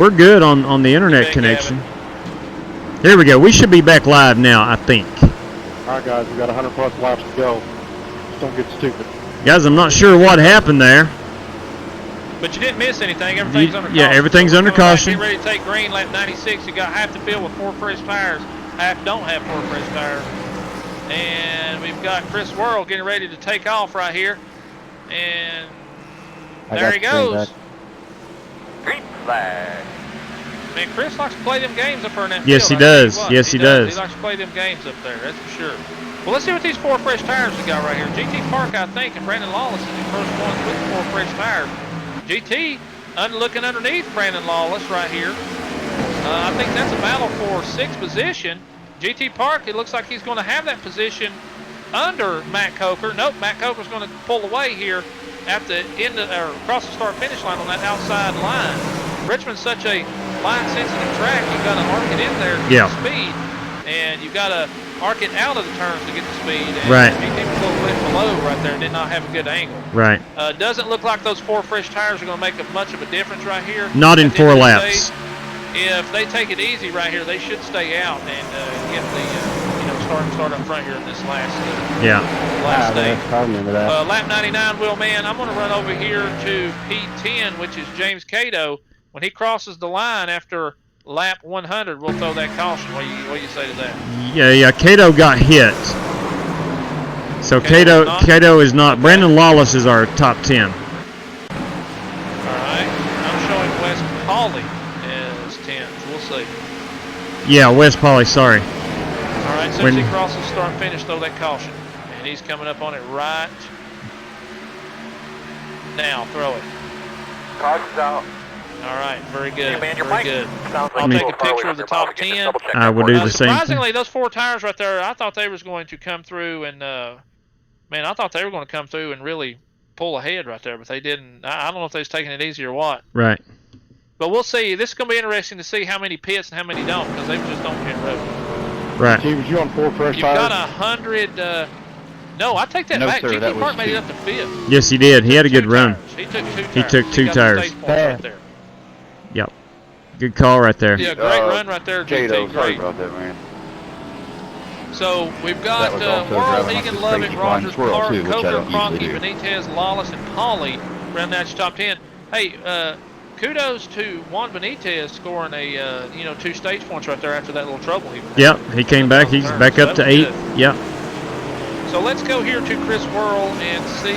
We're good on the internet connection. Here we go. We should be back live now, I think. All right, guys, we got 100 plus laps to go. Just don't get stupid. Guys, I'm not sure what happened there. But you didn't miss anything. Everything's under caution. Yeah, everything's under caution. Get ready to take green, lap 96. You got half the field with 4 fresh tires. Half don't have 4 fresh tires. And we've got Chris Worrell getting ready to take off right here. And there he goes. Green flag. Man, Chris likes to play them games up there in that Yes, field. he does. Yes, he does. He likes to play them games up there, that's for sure. Well, let's see what these 4 fresh tires we got right here. GT Park, I think, and Brandon Lawless is the first ones with 4 fresh tires. GT looking underneath Brandon Lawless right here. I think that's a battle for 6th position. GT Park, it looks like he's going to have that position under Matt Coker. Nope, Matt Coker's going to pull away here at the end of, or across the start-finish line on that outside line. Richmond's such a line-sensitive track. You've got to arc it in there to get the speed, and you've got to arc it out of the turns to get the speed. And right. GT was a little bit below right there and did not have a good angle. Right. Doesn't look like those 4 fresh tires are going to make much of a difference right here. Not in 4 laps. If they take it easy right here, they should stay out and get the start up front here in this last stage. Lap 99, Will Man. I'm going to run over here to P10, which is James Cato. When he crosses the line after lap 100, we'll throw that caution. What do you say to that? Yeah. Cato got hit. So Cato is not. Okay. Brandon Lawless is our top 10. All right. I'm showing Wes Pauley as 10. We'll see. Yeah, Wes Pauley. Sorry. All right. Since he crosses start finish, throw that caution, and he's coming up on it right now. Throw it. Caution's out. All right, very good, very good. I'll take a picture of the top 10. I will do the same thing. Surprisingly, those 4 tires right there, I thought they was going to come through and, man, I thought they were going to come through and really pull ahead right there, but they didn't. I don't know if they was taking it easy or what. Right. But we'll see. This is going to be interesting to see how many pits and how many don't, because they just don't pit road. Right. Was you on 4 fresh tires? You've got 100. No, I take that back. GT Park made it up to 5th. Yes, he did. He had a good run. He took 2 tires. He took 2 tires. Right there. Yep. Good call right there. Yeah, great run right there, GT. Sorry about that, man. So we've got Worrell, Egan, Lovett, Rogers, Clark, Coker, Cronky, Benitez, Lawless, and Pauley round out your top 10. Hey, kudos to Juan Benitez scoring a 2 stage points right there after that little trouble he had. Yep, he came back. He's back up to 8. Yep. So let's go here to Chris Worrell and see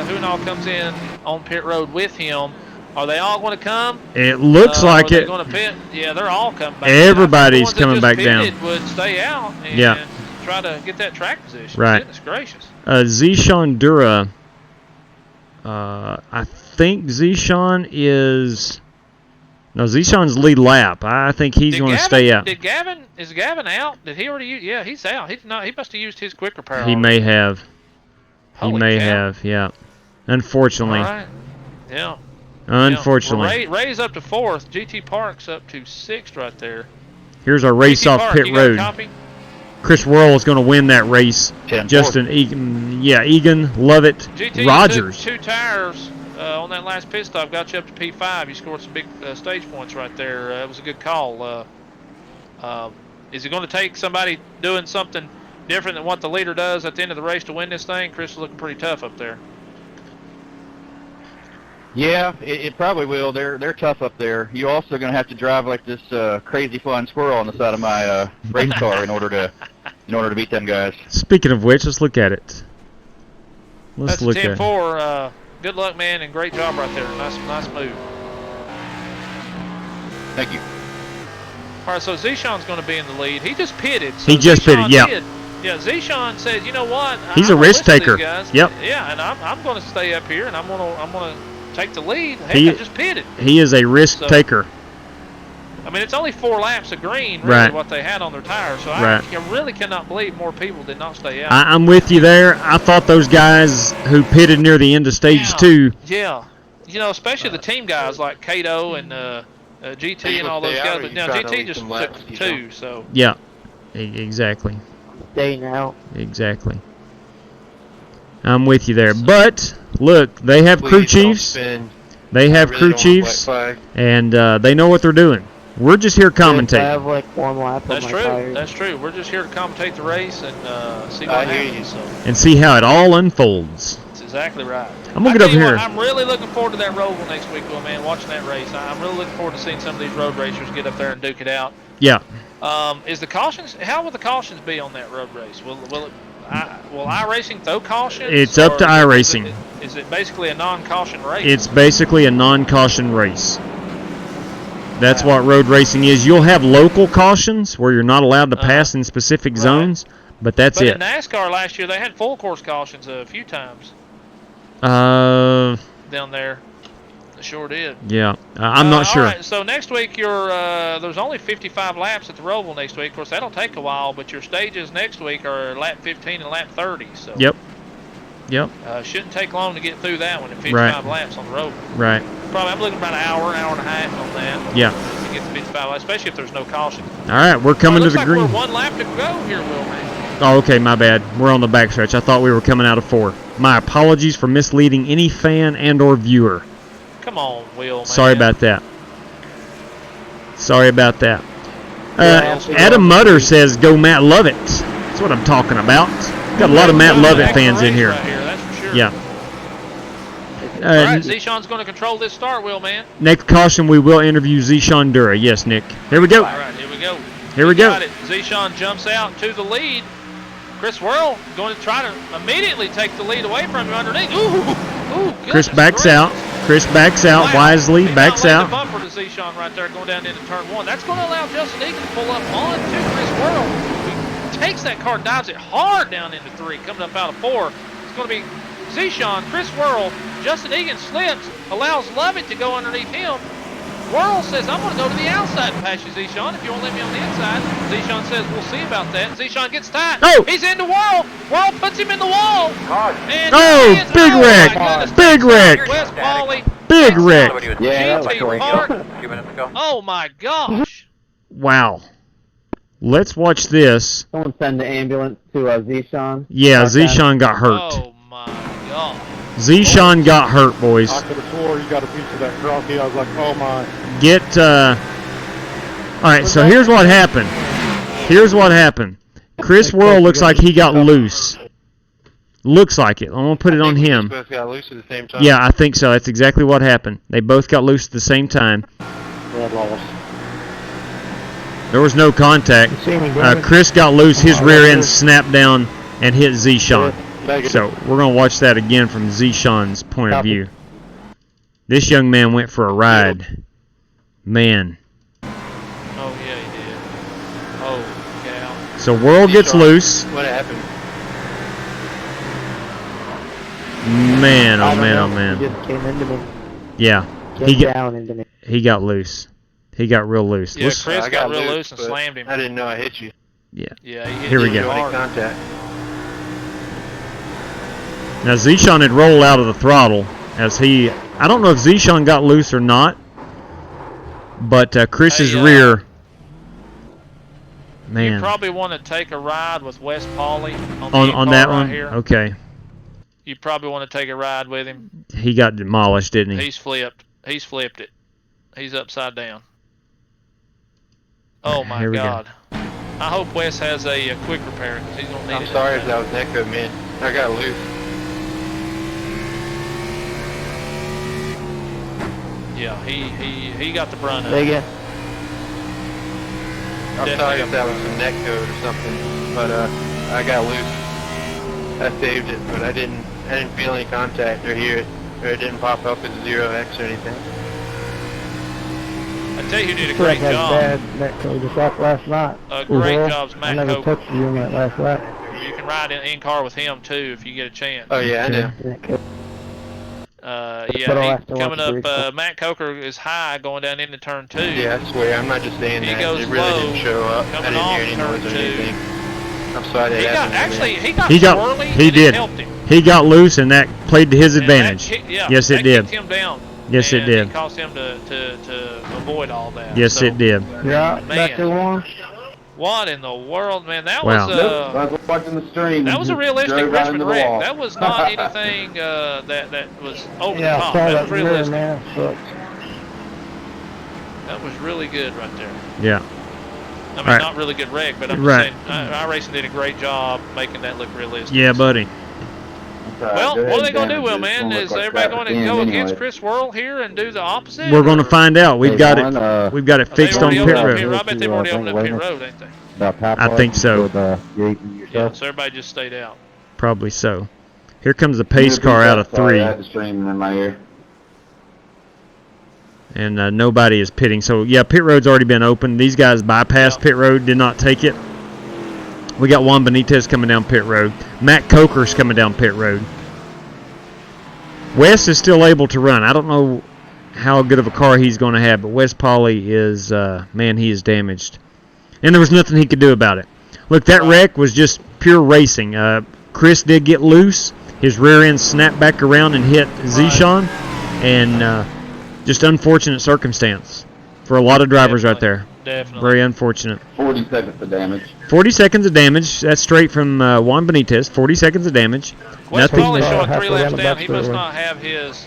who and all comes in on pit road with him. Are they all going to come? It looks like it. Going to pit? Yeah, they're all coming back. Everybody's coming back down. Would stay out and try to get that track position. Right. Goodness gracious. Zishan Dura. I think Zishan is. No, Zishan's lead lap. I think he's going to stay out. Is Gavin out? Did he already use? Yeah, he's out. He's not. He must have used his quicker power. He may have. Holy he may cow. have. Yeah. Unfortunately. All right. Yeah. Unfortunately. Well, Ray's up to 4th. GT Park's up to 6th right there. Here's our race off Park, pit road. Chris Worrell is going to win that race. Justin Egan, Egan, Lovett, GT Rogers. 2 tires on that last pit stop got you up to P5. You scored some big stage points right there. It was a good call. Is he going to take somebody doing something different than what the leader does at the end of the race to win this thing? Chris is looking pretty tough up there. Yeah, it probably will. They're tough up there. You're also going to have to drive like this crazy flying squirrel on the side of my race car in order to beat them guys. Speaking of which, let's look at it. That's look at 10-4. Good luck, man, and great job right there. Nice move. Thank you. All right, so Zishan's going to be in the lead. He just pitted. So he just pitted, yeah. Yeah, Zishan said, you know what? He's a risk taker. Yep. Yeah, and I'm going to stay up here, and I'm going to take the lead. Heck, I just pitted. He is a risk taker. I mean, it's only 4 laps of green, really, what they had on their tires. So I really cannot believe more people did not stay out. I'm with you there. I thought those guys who pitted near the end of stage 2. Yeah. Especially the team guys like Cato and GT and all those guys. But now GT just took 2, so. Yeah, exactly. Staying out. Exactly. I'm with you there. But, look, they have crew chiefs. They have I really crew don't want a black chiefs, flag. and they know what they're doing. We're just here I commentating. have like one lap That's on true. my tires. That's true. We're just here to commentate the race and see I what hear you. happens. So And see how it all unfolds. that's exactly right. I'm gonna I get tell over you here. what, I'm really looking forward to that Roval next week, Will, man. Watching that race, I'm really looking forward to seeing some of these road racers get up there and duke it out. Yeah. Is the cautions? How will the cautions be on that road race? Will iRacing throw cautions? It's up to or iRacing. Is it basically a non-caution race? It's basically a non-caution race. That's what road racing is. You'll have local cautions where you're not allowed to pass in specific zones, but that's but it. in NASCAR last year, they had full course cautions a few times Uh, down there. They sure did. yeah. I'm not sure. All right, so next week there's only 55 laps at the Roval next week. Of course, that'll take a while, but your stages next week are lap 15 and lap 30. So Yep. Yep. shouldn't take long to get through that one in 55 laps on the Roval. Right. Probably I'm looking about an hour and a half on that. Yeah. To get to 55 laps, especially if there's no caution. All right, we're coming to Looks the like green. we're one lap to go here, Will, man. Oh, okay, my bad. We're on the backstretch. I thought we were coming out of 4. My apologies for misleading any fan and or viewer. Come on, Will, man. Sorry about that. Sorry about that. Yeah, Adam Mutter says, go Matt Lovett. That's what I'm talking about. Got a lot of Matt Lovett fans in here. Right here, that's for sure. Yeah. All right, Zishan's going to control this start, Will, man. Next caution, we will interview Zishan Dura. Yes, Nick. Here we go. All right, here we go. Here we go. Got it. Zishan jumps out to the lead. Chris Worrell going to try to immediately take the lead away from him underneath. Ooh, Chris goodness backs gracious. out. Chris backs out Wow. wisely. He Backs not laid out. the bumper to Zishan right there going down into turn 1. That's going to allow Justin Egan to pull up on to Chris Worrell. He takes that car, dives it hard down into 3, coming up out of 4. It's going to be Zishan, Chris Worrell. Justin Egan slips, allows Lovett to go underneath him. Worrell says, I'm going to go to the outside and pass you, Zishan, if you won't let me on the inside. Zishan says, we'll see about that. Zishan gets tight. Oh! He's into Worrell. Worrell puts him in the wall. And Oh, he is- big my wreck. goodness. Big wreck. Wes Pauly. Big wreck. Yeah, that was GT cool. Park. A few minutes ago. Oh my gosh. Wow. Let's watch this. Someone send the ambulance to Zishan. Yeah, Okay. Zishan got hurt. Oh my gosh. Zishan got hurt, boys. I could have swore you got a piece of that crocky. I was like, oh my. Get, alright, so here's what happened. Here's what happened. Chris Worrell looks like he got loose. Looks like it. I'm going to put it on him. Both got loose at the same time. Yeah, I think so. That's exactly what happened. They both got loose at the same time. Red loss. There was no contact. Chris got loose. His rear end snapped down and hit Zishan. So we're going to watch that again from Zishan's point of view. This young man went for a ride. Man. Oh yeah, he did. Oh cow. So Worrell gets loose. What happened? Man, oh I don't man, know. oh man. He just came into me. Yeah. Came down into me. He got loose. He got real loose. Yeah, Let's- Chris I got real loose, loose and but slammed him. I didn't know I hit you. yeah. Yeah, he hit Here we him go. Any hard. contact. Now Zishan had rolled out of the throttle as he, I don't know if Zishan got loose or not, but Chris's Hey, rear, You man, probably want to take a ride with Wes Pauly on, on that right one, here. okay. You probably want to take a ride with him. He got demolished, didn't he? He's flipped. He's flipped it. He's upside down. Oh my Here we go. God. I hope Wes has a quick repair because he's gonna need I'm it. sorry if that was an echo, man. I got loose. Yeah, he got the brunt of Say it. again. I'm Definitely sorry got if that the was brunt. some neck code or something, but I got loose. I saved it, but I didn't feel any contact or hear it, or it didn't pop up as 0x or anything. I tell you who did a Feel like great I had job. bad neck code just like last night. A great Mhm. job's I Matt never Coker. touched you on that last lap. You can ride in car with him too if you get a chance. Oh yeah, I know. Neck code. But I'll Yeah, have to coming watch the up, replay. Matt Coker is high going down into turn 2. Yeah, I swear, I'm not just saying He that. goes It really low, didn't show up. I coming didn't off hear any noise or turn 2. anything. I'm sorry that He got happened. actually he got He got- swirly he and did. it helped him. He got loose, and that played to his And that advantage. kicked- yeah, Yes, that it did. kicked him down. Yes, it and did. It caused him to avoid all that. Yes, So, it did. You're out Man. back to one? What in the world, man? That Wow. was I was watching the stream. that was a realistic Drove right Richmond into the wreck. wall. That was not anything that was over Yeah, the I top. saw That that was mirror, realistic. man. Sucks. That was really good right there. Yeah. I mean, Right. not really good wreck, but I'm Right. just saying, iRacing did a great job making that look realistic. Yeah, buddy. Well, what are they going to do, Will, man? Is everybody going to go against Chris Worrell here and do the opposite? We're going to or- find out. We've got it. We've got it Are they fixed on already pit opened up pit road. road? I bet they've already opened up pit road, ain't they? I think so. Yeah, so everybody just stayed out. Probably so. Here comes the pace car out of 3. I had the stream in my ear. And nobody is pitting. So, yeah, pit road's already been open. These guys bypassed pit road, did not take it. We got Juan Benitez coming down pit road. Matt Coker's coming down pit road. Wes is still able to run. I don't know how good of a car he's going to have, but Wes Pauley is, man, he is damaged. And there was nothing he could do about it. Look, that wreck was just pure racing. Chris did get loose. His rear end snapped back around and hit Zishan. And just unfortunate circumstance for a lot of drivers right there. Definitely. Very unfortunate. 40 seconds of damage. 40 seconds of damage. That's straight from Juan Benitez. 40 seconds of damage. Wes Nothing. Pauley showing Halfway 3 down laps the down. back He must straightaway. not have his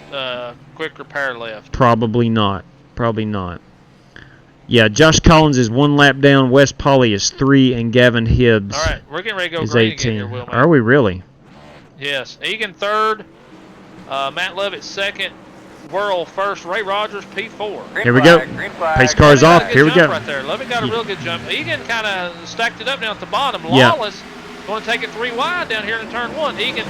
quick repair left. Probably not. Probably not. Yeah, Josh Collins is 1 lap down. Wes Pauley is 3, and Gavin Hibbs All right, we're getting ready to go is green 18. again here, Will, man. Are we really? Yes. Egan third. Matt Lovett second. Worrell first. Ray Rogers P4. Green Here we flag, go. Green flag. Pace car's Lovett got off. a good Here we jump go. Right there. Lovett got a real good jump. Egan kind of stacked it up down at the bottom. Yeah. Lawless going to take it 3 wide down here in turn 1. Egan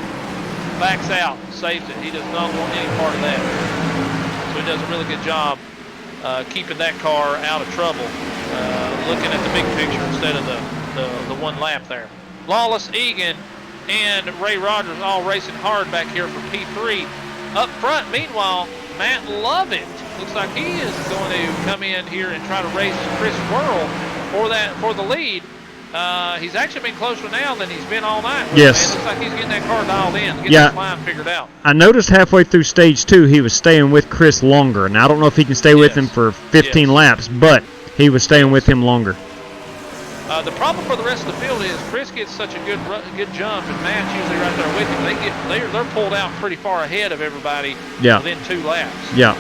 backs out, saves it. He does not want any part of that. So he does a really good job keeping that car out of trouble, looking at the big picture instead of the 1 lap there. Lawless, Egan, and Ray Rogers all racing hard back here for P3. Up front, meanwhile, Matt Lovett looks like he is going to come in here and try to race Chris Worrell for the lead. He's actually been closer now than he's been all night. Yes. It looks like he's getting that car dialed in, getting Yeah. this line figured out. I noticed halfway through stage 2 he was staying with Chris longer. Now, I don't know if he can stay with Yes. him for 15 Yes. laps, but he was staying with him longer. The problem for the rest of the field is Chris gets such a good jump, and Matt's usually right there with him. They're pulled out pretty far ahead of everybody Yeah. within 2 laps. Yeah.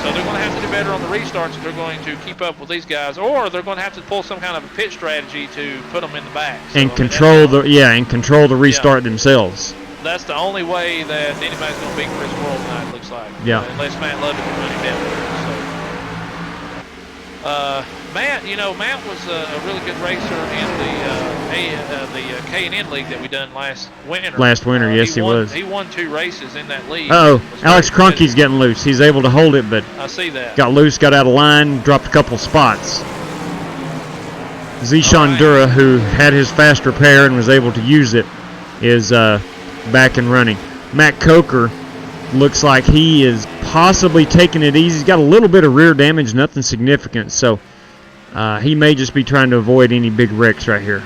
So they're going to have to do better on the restarts if they're going to keep up with these guys, or they're going to have to pull some kind of a pit strategy to put them in the back. So, And I mean, control the restart themselves. that's the only way that anybody's going to beat Chris Worrell tonight, it looks like. Yeah. Unless Matt Lovett can run him down. So, Matt was a really good racer in the K&N league that we done last winter. Last winter, yes, he was. He won 2 races in that league. Uh-oh, Was Alex very Cronky's good. getting loose. He's able to hold it, but I see that. got loose, got out of line, dropped a couple spots. Zishan All right. Dura, who had his fast repair and was able to use it, is back and running. Matt Coker looks like he is possibly taking it easy. He's got a little bit of rear damage, nothing significant, so he may just be trying to avoid any big wrecks right here.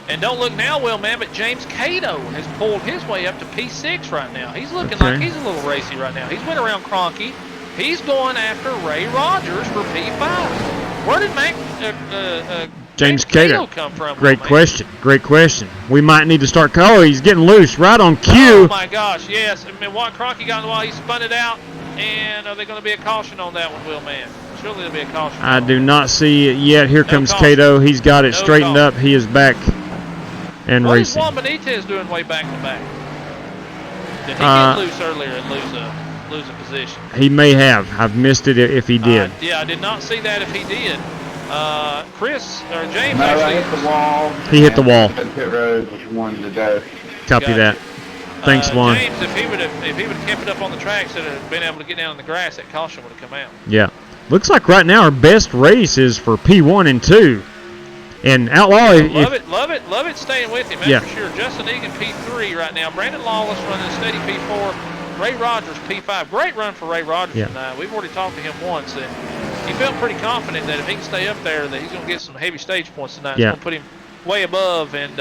And don't look now, Will, man, but James Cato has pulled his way up to P6 right now. He's looking Okay. like he's a little racy right now. He's went around Cronky. He's going after Ray Rogers for P5. Where did James Cato come from? Great Will, man? question. Great question. We might need to start. Oh, he's getting loose right on cue. Oh, my gosh, yes. I mean, what Cronky got in the while, he spun it out. And are they going to be a caution on that one, Will, man? Surely there'll be a caution. I do not see it yet. Here comes caution. Cato. He's got it No straightened caution. up. He is back and What is racing. Juan Benitez doing way back to back? Did he Uh, get loose earlier and lose a position? He may have. I've missed it if he did. Yeah, I did not see that if he did. James No, I actually. hit the wall. He hit the wall. And pit road was one to go. Copy Gotcha. that. Thanks, Juan. James, if he would have kept it up on the track, instead of been able to get down in the grass, that caution would have come out. Yeah. Looks like right now our best race is for P1 and 2. And Outlaw, Love it staying with him, that's Yeah. for sure. Justin Egan P3 right now. Brandon Lawless running a steady P4. Ray Rogers P5. Great run for Ray Rogers Yeah. tonight. We've already talked to him once, and he felt pretty confident that if he can stay up there, that he's going to get some heavy stage points tonight. Yeah. It's going to put him way above and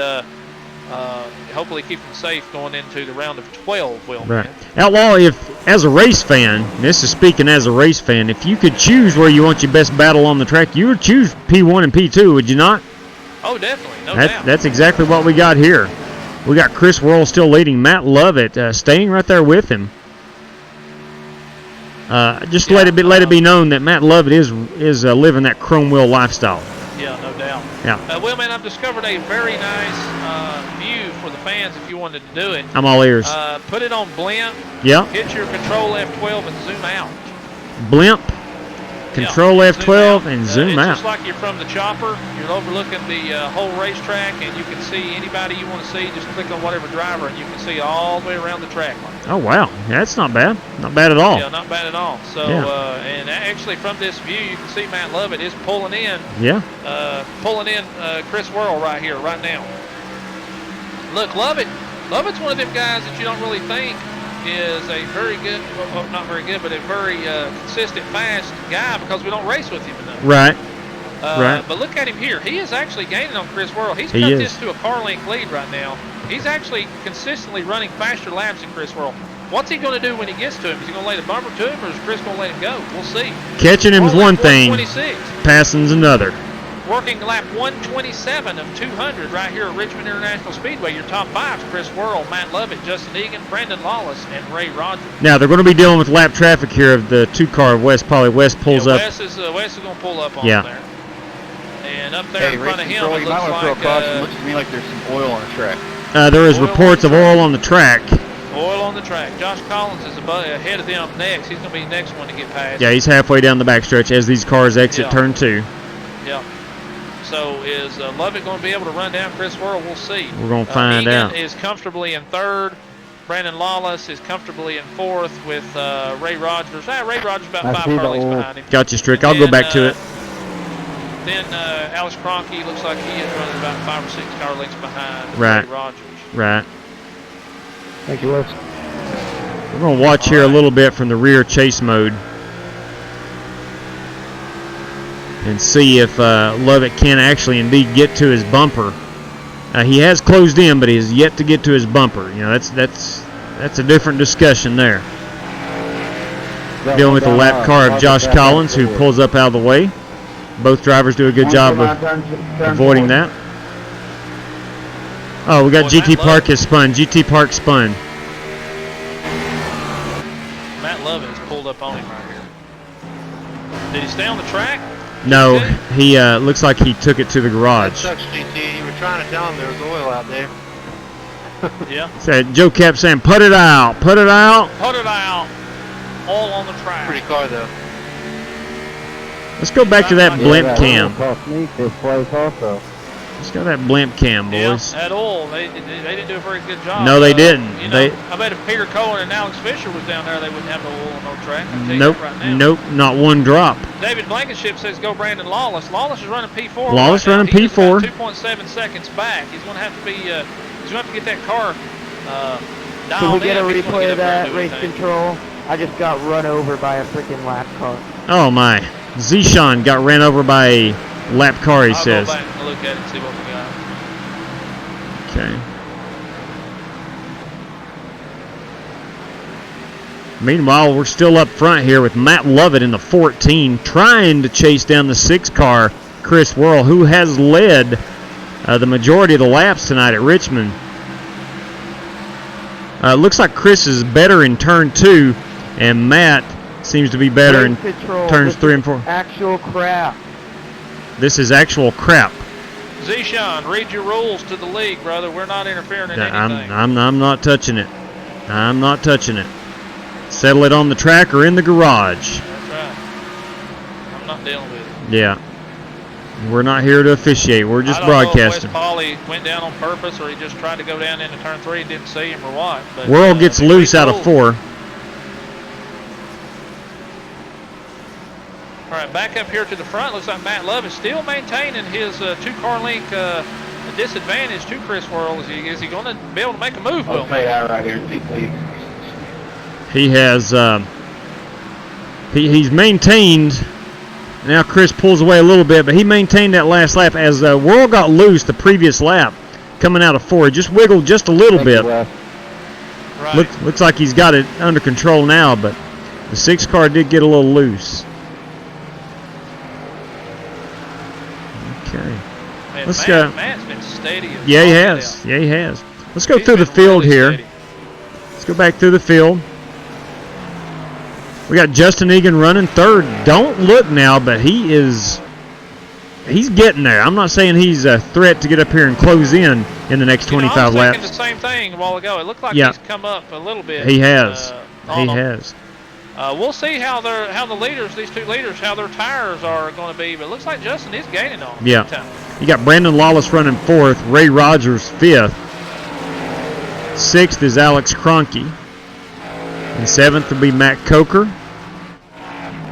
hopefully keep him safe going into the round of 12, Will. right. Man. Outlaw, if as a race fan, this is speaking as a race fan, if you could choose where you want your best battle on the track, you would choose P1 and P2, would you not? Oh, definitely, no doubt. That's exactly what we got here. We got Chris Worrell still leading. Matt Lovett staying right there with him. Just let it be known that Matt Lovett is living that chrome wheel lifestyle. Yeah, no doubt. Yeah. Well, man, I've discovered a very nice view for the fans if you wanted to do it. I'm all ears. Put it on blimp. Yeah. Hit your control F12 and zoom out. Blimp. Control F12 and zoom out. It's just like you're from the chopper. You're overlooking the whole racetrack, and you can see anybody you want to see. Just click on whatever driver, and you can see all the way around the track. Oh, wow. Yeah, that's not bad. Not bad at all. Yeah, not bad at all. So, and actually from this view, you can see Matt Lovett is pulling in. Yeah. Chris Worrell right here, right now. Look, Lovett's one of them guys that you don't really think is a very good, well, not very good, but a very consistent, fast guy because we don't race with him enough. Right. Right. But look at him here. He is actually gaining on Chris Worrell. He's cut this to a car length lead right now. He's actually consistently running faster laps than Chris Worrell. What's he going to do when he gets to him? Is he going to lay the bumper to him, or is Chris going to let him go? We'll see. Catching him is one thing. Passing's another. Working lap 127 of 200 right here at Richmond International Speedway. Your top fives: Chris Worrell, Matt Lovett, Justin Egan, Brandon Lawless, and Ray Rogers. Now they're going to be dealing with lap traffic here of the 2-car. West pulls up. Wes is going to pull up on there. And up there in front of him, it looks like looks to me like there's some oil on the track. There is reports of oil on the track. Oil on the track. Josh Collins is ahead of them next. He's going to be the next one to get past. Yeah, he's halfway down the backstretch as these cars exit turn 2. Yeah. So is Lovett going to be able to run down Chris Worrell? We'll see. We're going to find Egan out. is comfortably in 3rd. Brandon Lawless is comfortably in 4th with Ray Rogers. Ray Rogers about 5 car lengths behind him. Got you, Strick. I'll go back to it. Then Alex Kroenke looks like he is running about 5 or 6 car lengths behind Ray Rogers. Right. Thank you, Wes. We're going to watch here a little bit from the rear chase mode and see if Lovett can actually indeed get to his bumper. He has closed in, but he has yet to get to his bumper. You know, that's a different discussion there. Dealing with the lap car of Josh Collins, who pulls up out of the way. Both drivers do a good job of avoiding that. Oh, we got GT Park has spun. GT Park spun. Matt Lovett has pulled up on him right here. Did he stay on the track? No, he looks like he took it to the garage. That sucks, GT. You were trying to tell him there was oil out there. Yeah. Said Joe kept saying, "Put it out, put it out." Put it out. All on the track. Pretty car though. Let's go back to that blimp cam. Cost me 5th place also. Let's go to that blimp cam, boys. Yeah, that oil. They didn't do a very good job. No, they didn't. You know, I bet if Peter Cohen and Alex Fisher was down there, they wouldn't have no oil on no track. Nope, nope, not one drop. David Blankenship says go Brandon Lawless. Lawless is running P4. Lawless running P4. 2.7 seconds back. He's going to have to be. He's going to have to get that car dialed Can we get a in. replay of that race control? I just got run over by a freaking lap car. Oh my! Zishan got ran over by a lap car. He says. I'll go back and look at it and see what we got. Okay. Meanwhile, we're still up front here with Matt Lovett in the 14, trying to chase down the 6-car, Chris Worrell, who has led the majority of the laps tonight at Richmond. Looks like Chris is better in turn 2, and Matt seems to be better in turns 3 and 4. Actual crap. This is actual crap. Zishan, read your rules to the league, brother. We're not interfering in anything. I'm not touching it. I'm not touching it. Settle it on the track or in the garage. That's right. I'm not dealing with it. Yeah. We're not here to officiate. We're just broadcasting. I don't know if Wes Pauly went down on purpose or he just tried to go down into turn 3 and didn't see him or what. But, Worrell gets loose out of 4. All right, back up here to the front. Looks like Matt Love is still maintaining his 2-car length disadvantage to Chris Worrell. Is he going to be able to make a move? I'll play out right here, please. He has he's maintained. Now Chris pulls away a little bit, but he maintained that last lap as Worrell got loose the previous lap coming out of 4. He just wiggled just a little bit. Right. Looks like he's got it under control now, but the 6-car did get a little loose. Okay. Man, Let's go. Matt's been steady. as Yeah, he all has. get out. Yeah, he has. Let's go He's through the been field really here. steady. Let's go back through the field. We got Justin Egan running third. Don't look now, but he's getting there. I'm not saying he's a threat to get up here and close in the next 25 I was laps. thinking the same thing a while ago. It looked like Yeah. he's come up a little bit. He has. On He them. has. We'll see how the leaders, these two leaders, how their tires are going to be. But it looks like Justin is gaining on them. Yeah. big time. You got Brandon Lawless running fourth, Ray Rogers fifth. Sixth is Alex Cronky. And seventh will be Matt Coker.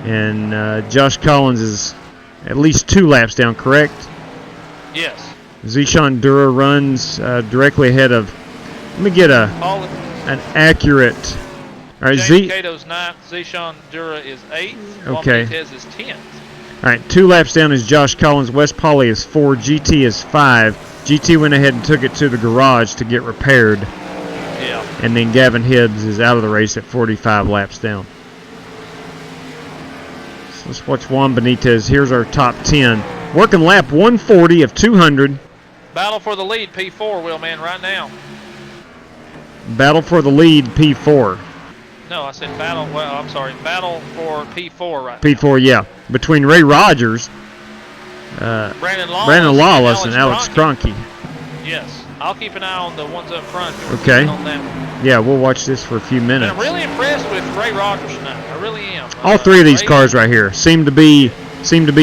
And Josh Collins is at least 2 laps down, correct? Yes. Zishan Dura runs directly ahead of. Let me get an accurate. All right, James Cato's 9th. Zishan Dura is 8th. Okay. Juan Benitez is 10th. All right, 2 laps down is Josh Collins. Wes Polly is 4. GT is 5. GT went ahead and took it to the garage to get repaired. Yeah. And then Gavin Hibbs is out of the race at 45 laps down. So let's watch Juan Benitez. Here's our top 10. Working lap 140 of 200. Battle for the lead, P4, Wheelman, right now. Battle for the lead, P4. No, I said battle. Well, I'm sorry. Battle for P4 right P4, yeah. Between Ray Rogers, now. Brandon Lawless and Alex Cronky. Yes. I'll keep an eye on the ones up front. Okay. On that one. Yeah, we'll watch this for a few And minutes. I'm really impressed with Ray Rogers tonight. I really am. All 3 of these Ray- cars right here seem to be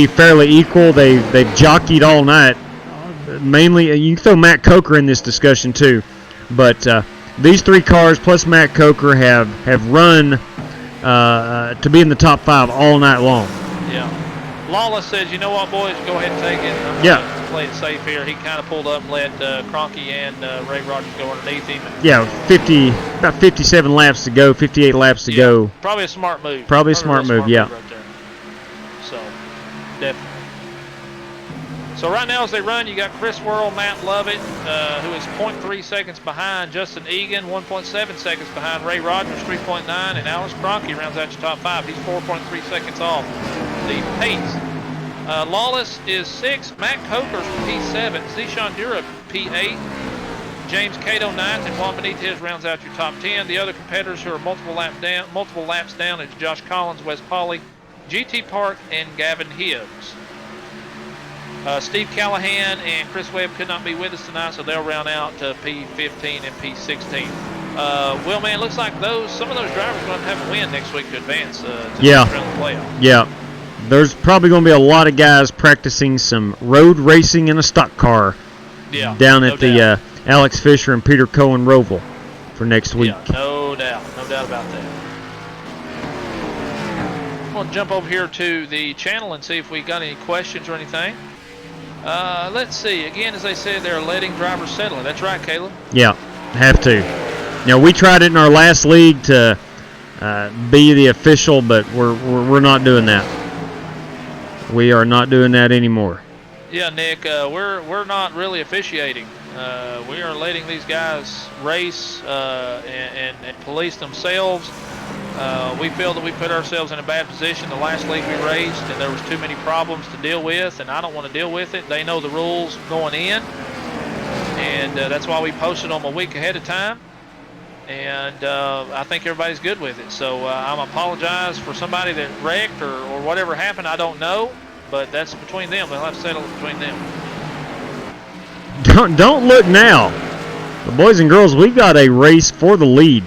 fairly equal. They've jockeyed all night. Mainly, you can throw Matt Coker in this discussion too, but these 3 cars plus Matt Coker have run to be in the top 5 all night long. Yeah. Lawless says, you know what, boys, go ahead and take it. I'm gonna play it safe here. He kind of pulled up and let Cronky and Ray Rogers go underneath him. Yeah, about 57 laps to go, 58 laps to go. Probably a smart move. Probably a smart move, yeah. Right there. So, definitely. So right now as they run, you got Chris Worrell, Matt Lovett, who is 0.3 seconds behind Justin Egan, 1.7 seconds behind Ray Rogers, 3.9, and Alex Cronky rounds out your top 5. He's 4.3 seconds off the pace. Lawless is 6, Matt Coker's P7, Zishan Dura P8, James Cato 9th, and Juan Benitez rounds out your top 10. The other competitors who are multiple laps down is Josh Collins, Wes Polly, GT Park, and Gavin Hibbs. Steve Callahan and Chris Webb could not be with us tonight, so they'll round out to P15 and P16. Well, man, looks like some of those drivers are going to have a win next week to advance to the playoff. Yeah. There's probably going to be a lot of guys practicing some road racing in a stock car down at the Alex Fisher and Peter Cohen Roval for next week. Yeah, no doubt about that. I'm going to jump over here to the channel and see if we got any questions or anything. Let's see. Again, as they said, they're letting drivers settle. That's right, Caleb. Yeah, have to. Now, we tried it in our last league to be the official, but we're not doing that. We are not doing that anymore. Yeah, Nick, we're not really officiating. We are letting these guys race and police themselves. We feel that we put ourselves in a bad position the last league we raced, and there was too many problems to deal with, and I don't want to deal with it. They know the rules going in, and that's why we posted them a week ahead of time, and I think everybody's good with it. So I'm apologize for somebody that wrecked or whatever happened. I don't know, but that's between them. They'll have to settle it between them. Don't look now. But boys and girls, we've got a race for the lead.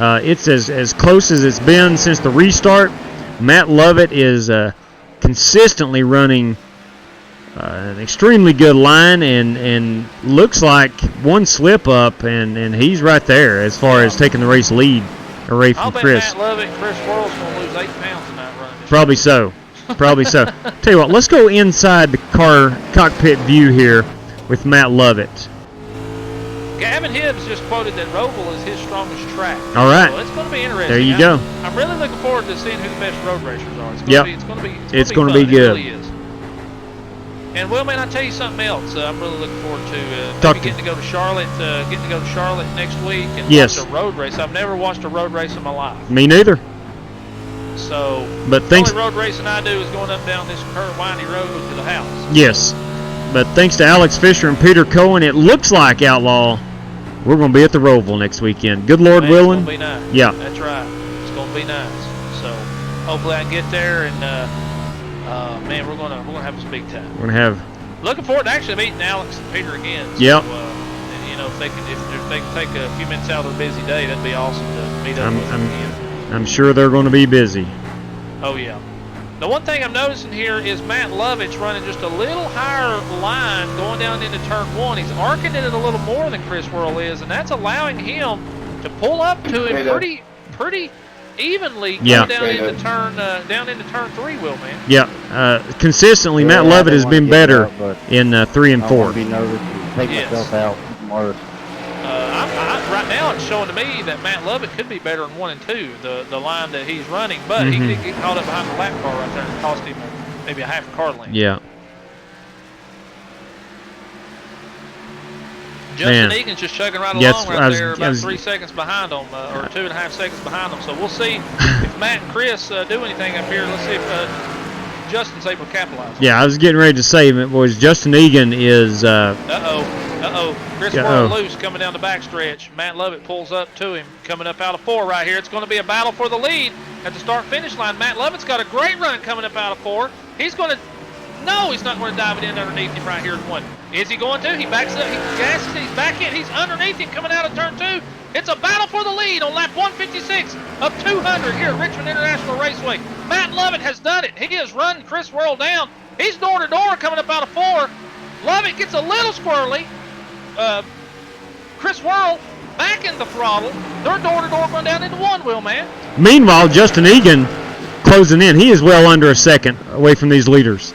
It's as close as it's been since the restart. Matt Lovett is consistently running an extremely good line, and looks like one slip up, and he's right there as far as taking the race lead away from Chris. Matt Lovett, Chris Worrell's going to lose 8 pounds in that run. Probably so. Probably so. Tell you what, let's go inside the car cockpit view here with Matt Lovett. Gavin Hibbs just quoted that Roval is his strongest track. All right. So it's going to be interesting. There you go. I'm really looking forward to seeing who the best road racers are. It's going to be good. It really is. And well, man, I tell you something else. I'm really looking forward to getting to go to Charlotte. Next week and watch a road race. I've never watched a road race in my life. Me neither. So, but the only road racing I do is going up and down this windy road to the house. Yes. But thanks to Alex Fisher and Peter Cohen, it looks like, Outlaw, we're going to be at the Roval next weekend. Good Lord willing. It's going to be nice. Yeah. That's right. It's going to be nice. So hopefully I can get there, and man, we're going to have a big time. We're going to have. Looking forward to actually meeting Alex and Peter again. So, yep. And, you know, if they can take a few minutes out of their busy day, that'd be awesome to meet up with them again. I'm sure they're going to be busy. Oh yeah. The one thing I'm noticing here is Matt Lovett's running just a little higher line going down into turn 1. He's arcing it a little more than Chris Worrell is, and that's allowing him to pull up to him pretty evenly going down into turn 3, Will, man. Yeah. Consistently, Matt Lovett has been better in 3 and 4. Be nervous and take myself out more. Right now, it's showing to me that Matt Lovett could be better in 1 and 2, the line that he's running, but he did get caught up behind the lap car right there and cost him maybe a half a car length. Yeah. Justin Egan's just chugging right along right there, about 3 seconds behind them, or 2.5 seconds behind them. So we'll see if Matt and Chris do anything up here. Let's see if Justin's able to capitalize. Yeah, I was getting ready to say, boys, Justin Egan is. Chris Worrell loose coming down the backstretch. Matt Lovett pulls up to him, coming up out of 4 right here. It's going to be a battle for the lead at the start-finish line. Matt Lovett's got a great run coming up out of 4. He's going to. No, he's not going to dive it in underneath him right here in 1. Is he going to? He backs up. He gasses. He's back in. He's underneath him coming out of turn 2. It's a battle for the lead on lap 156 of 200 here at Richmond International Raceway. Matt Lovett has done it. He has run Chris Worrell down. He's door-to-door coming up out of 4. Lovett gets a little squirrely. Chris Worrell back in the throttle. They're door-to-door going down into 1, Will, man. Meanwhile, Justin Egan closing in. He is well under a second away from these leaders.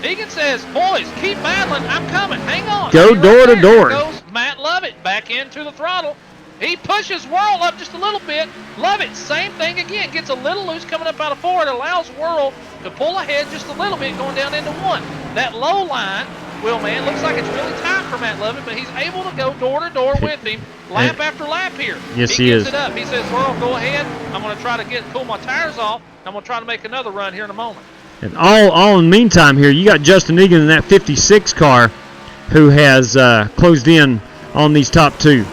Egan says, boys, keep battling. I'm coming. Hang on. Go door to door. Here goes Matt Lovett back into the throttle. He pushes Worrell up just a little bit. Lovett, same thing again. Gets a little loose coming up out of 4. It allows Worrell to pull ahead just a little bit going down into 1. That low line, Will, man, looks like it's really tight for Matt Lovett, but he's able to go door to door with him lap after lap here. Yes, he is. It up. He says, Worrell, go ahead. I'm going to try to cool my tires off. I'm going to try to make another run here in a moment. And all in the meantime here, you got Justin Egan in that 56 car who has closed in on these top 2.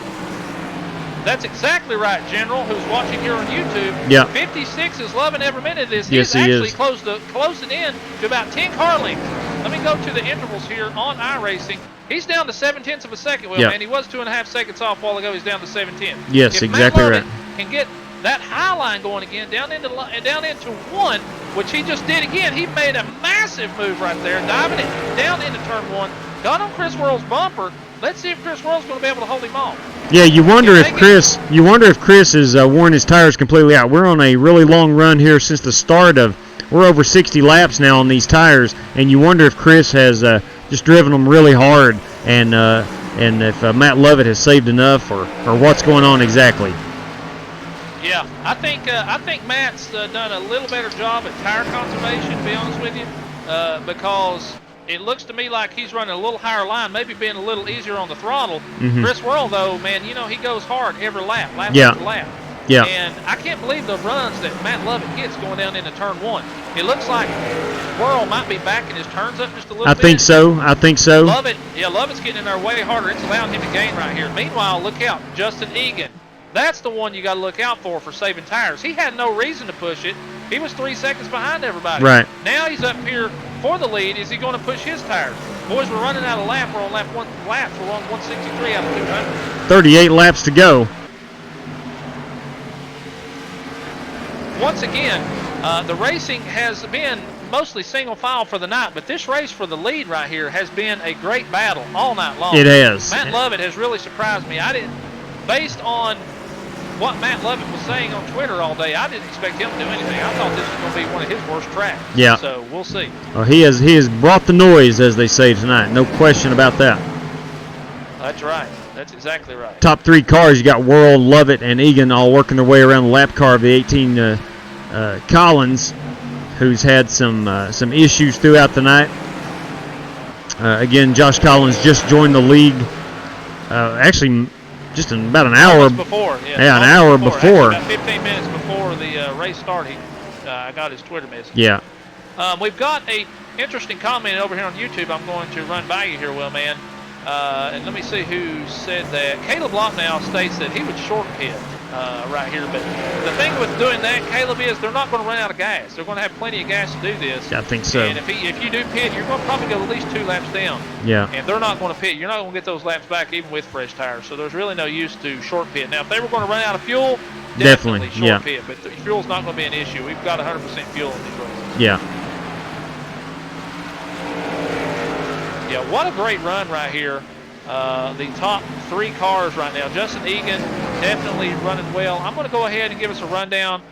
That's exactly right, General, who's watching here on YouTube. Yeah. 56 is loving every minute of this. Yes, He's actually is. closing in to about 10 car lengths. Let me go to the intervals here on iRacing. He's down to 7/10 of a second, Will, man. He was 2.5 seconds off a while ago. He's down to 7/10. Yes, exactly right. Can get that high line going again down into 1, which he just did again. He made a massive move right there, diving it down into turn 1. Got on Chris Worrell's bumper. Let's see if Chris Worrell's going to be able to hold him off. Yeah, you wonder if Chris has worn his tires completely out. We're on a really long run here since the start of. We're over 60 laps now on these tires, and you wonder if Chris has just driven them really hard, and if Matt Lovett has saved enough, or what's going on exactly. Yeah, I think Matt's done a little better job at tire conservation, to be honest with you, because it looks to me like he's running a little higher line, maybe being a little easier on the throttle. Chris Worrell, though, man, you know, he goes hard every lap after lap. Yeah. And I can't believe the runs that Matt Lovett gets going down into turn 1. It looks like Worrell might be backing his turns up just a little bit. I think so. Lovett's getting in there way harder. It's allowing him to gain right here. Meanwhile, look out, Justin Egan. That's the one you got to look out for saving tires. He had no reason to push it. He was 3 seconds behind everybody. Right. Now he's up here for the lead. Is he going to push his tires? Boys, we're running out of lap. We're on lap 1 laps. We're on 163 out of 200. 38 laps to go. Once again, the racing has been mostly single file for the night, but this race for the lead right here has been a great battle all night long. It has. Matt Lovett has really surprised me. Based on what Matt Lovett was saying on Twitter all day, I didn't expect him to do anything. I thought this was going to be one of his worst tracks. Yeah. So we'll see. Well, he has brought the noise, as they say tonight. No question about that. That's right. That's exactly right. Top 3 cars, you got Worrell, Lovett, and Egan all working their way around the lap car of the 18 Collins, who's had some issues throughout the night. Again, Josh Collins just joined the league. Actually, just in about an hour before. Yeah, an hour before. Actually, about 15 minutes before the race started. I got his Twitter message. Yeah. We've got a interesting comment over here on YouTube I'm going to run by you here, Will, man. And let me see who said that. Caleb Locke now states that he would short pit right here. But the thing with doing that, Caleb, is they're not going to run out of gas. They're going to have plenty of gas to do this. I think so. And if you do pit, you're going to probably go at least 2 laps down. Yeah. And they're not going to pit. You're not going to get those laps back even with fresh tires. So there's really no use to short pit. Now, if they were going to run out of fuel, definitely short pit. But the fuel's not going to be an issue. We've got 100% fuel in these races. Yeah. Yeah, what a great run right here. The top 3 cars right now. Justin Egan definitely running well. I'm going to go ahead and give us a rundown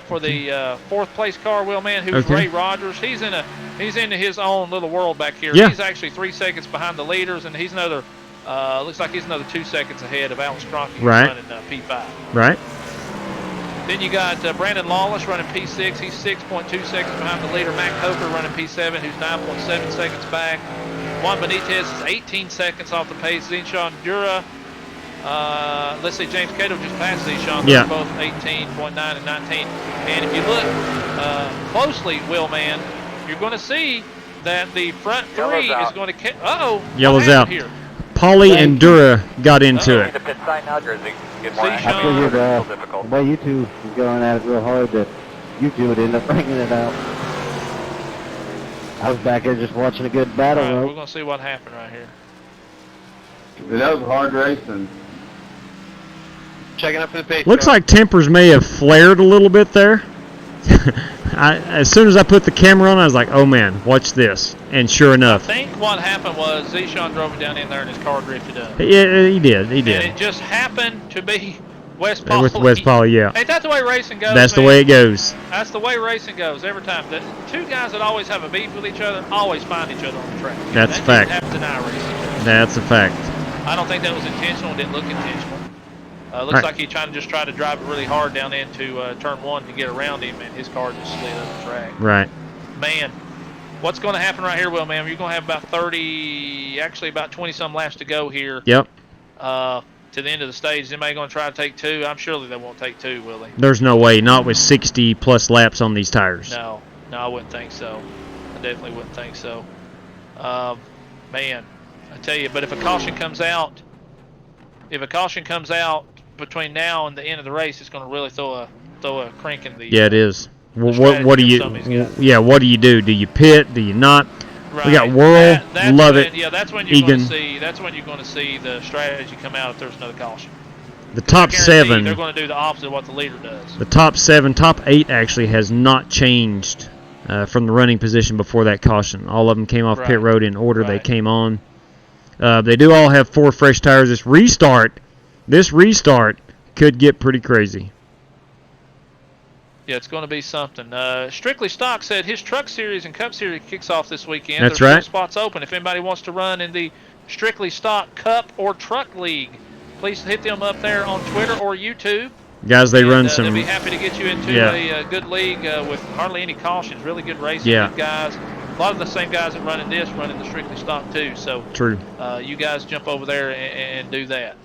for the 4th place car, Will, man, who's Ray Rogers. He's into his own little world back here. Yeah. He's actually 3 seconds behind the leaders, and he's another looks like he's another 2 seconds ahead of Alex Cronky running P5. Right. Then you got Brandon Lawless running P6. He's 6.2 seconds behind the leader. Matt Coker running P7, who's 9.7 seconds back. Juan Benitez is 18 seconds off the pace. Zishan Dura, let's see, James Cato just passed Zishan. They're both 18.9 and 19. And if you look closely, Will, man, you're going to see that the front 3 is going to... Yellow's out. Here? Pauly and Dura got into it. I figured the way you two was going at it real hard that you two would end up bringing it out. I was back there just watching a good battle. Right, we're going to see what happened right here. That was hard racing. Checking up for the pace. Looks like tempers may have flared a little bit there. As soon as I put the camera on, I was like, oh man, watch this. And sure enough. I think what happened was Zishan drove it down in there and his car drifted up. Yeah, he did. And it just happened to be Wes Pauly. With Wes Pauly, yeah. Ain't that the way racing goes? That's man? the way it goes. That's the way racing goes every time. The 2 guys that always have a beef with each other always find each other on the track. That's a fact. That happens in iRacing. That's a fact. I don't think that was intentional. It didn't look intentional. Looks like he trying to drive it really hard down into turn 1 to get around him, and his car just slid up the track. Right. Man, what's going to happen right here, Will, man? You're going to have about 20-some laps to go here. Yep. To the end of the stage. Is anybody going to try to take 2? I'm sure they won't take 2, will they? There's no way. Not with 60-plus laps on these tires. No, I wouldn't think so. I definitely wouldn't think so. Man, I tell you, but if a caution comes out, between now and the end of the race, it's going to really throw a crank in the. Yeah, it is. What do you? Yeah, what do you do? Do you pit? Do you not? Right. We got Whirl, love it. Yeah, that's when you're going to see. That's when you're going to see the strategy come out if there's another caution. The top 7. They're going to do the opposite of what the leader does. The top 8 actually has not changed from the running position before that caution. All of them came off pit road in order they came on. They do all have 4 fresh tires. This restart could get pretty crazy. Yeah, it's going to be something. Strictly Stock said his Truck Series and Cup Series kicks off this weekend. That's There's right. 4 spots open. If anybody wants to run in the Strictly Stock Cup or Truck League, please hit them up there on Twitter or YouTube. Guys, they run some. They'll be happy to get you into a good league with hardly any cautions. Really good racing, good guys. A lot of the same guys that run in this run in the Strictly Stock too. So true. You guys jump over there and do that.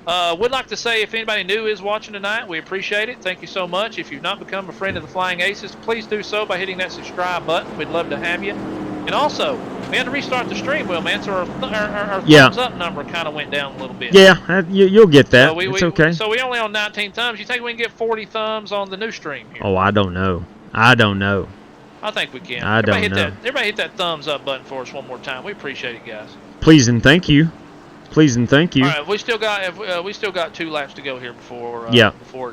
Would like to say if anybody new is watching tonight, we appreciate it. Thank you so much. If you've not become a friend of the Flying Aces, please do so by hitting that subscribe button. We'd love to have you. And also, we had to restart the stream, Will, man, so our thumbs up number kind of went down a little bit. Yeah, you'll get that. It's okay. So we only on 19 thumbs. You think we can get 40 thumbs on the new stream here? Oh, I don't know. I think we can. Everybody hit that thumbs up button for us one more time. We appreciate it, guys. Please and thank you. All right, we still got 2 laps to go here before.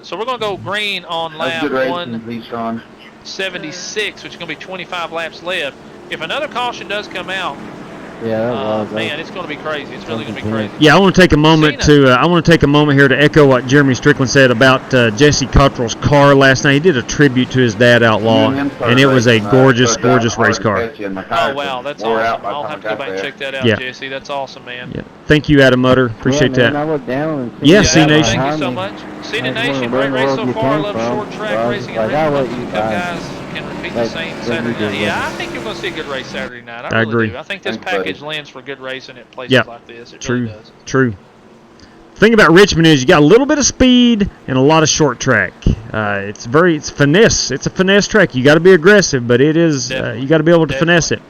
So we're gonna go green on lap 176, which is gonna be 25 laps left. If another caution does come out, man, it's going to be crazy. It's really going to be crazy. Yeah, I want to take a moment here to echo what Jeremy Strickland said about Jesse Cottrell's car last night. He did a tribute to his dad, Outlaw, and it was a gorgeous race car. Oh wow, that's awesome! I'll have to go back and check that out, Jesse. That's awesome, man. Yeah. Thank you, Adam Mutter. Appreciate that. I looked down and C Nation. Thank you so much. C Nation, great race so far. I love short track racing and Richmond. Guys can repeat the same Saturday night. Yeah, I think you're going to see a good race Saturday night. I really agree. do. I think this package lends for good racing at places like this. It really does. True. thing about Richmond is you got a little bit of speed and a lot of short track. It's finesse. It's a finesse track. You got to be aggressive, but it is you got to be able to finesse it.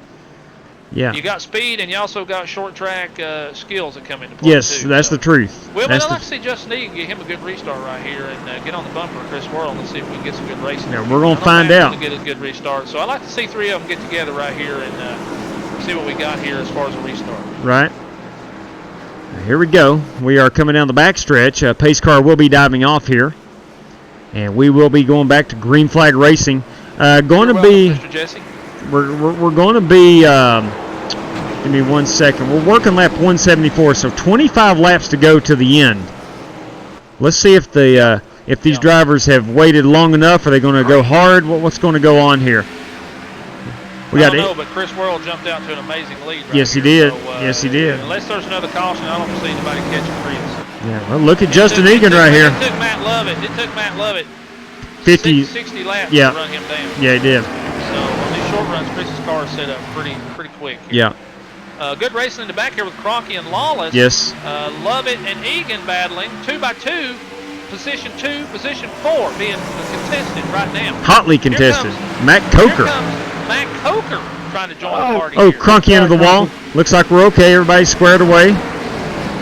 Yeah. You got speed, and you also got short track skills that come into play. Yes, too, that's so. the truth. Well, I'd like to see Justin Egan get him a good restart right here and get on the bumper, Chris Worrell, and see if we can get some good racing. Yeah, we're gonna find out. Get a good restart. So I'd like to see three of them get together right here and see what we got here as far as a restart. Right. Here we go. We are coming down the backstretch. Pace car will be diving off here, and we will be going back to green flag racing. Going to be. Mr. Jesse. We're going to be. Give me 1 second. We're working lap 174, so 25 laps to go to the end. Let's see if these drivers have waited long enough. Are they going to go hard? What's going to go on here? I don't know, but Chris Worrell jumped out to an amazing lead. Right yes, he here, did. So, yes, he did. Unless there's another caution, I don't see anybody catching Chris. Yeah. Well, look at Justin Egan right here. It took Matt Lovett 60 laps to run him down. Yeah, he did. So on these short runs, Chris's car is set up pretty quick here. Yeah. Good racing in the back here with Cronky and Lawless. Yes. Lovett and Egan battling 2 by 2, position 2, position 4 being contested right now. Hotly contested. Matt Coker. Here comes Matt Coker trying to join the party. Oh, here. Cronky into the wall. Looks like we're okay. Everybody's squared away.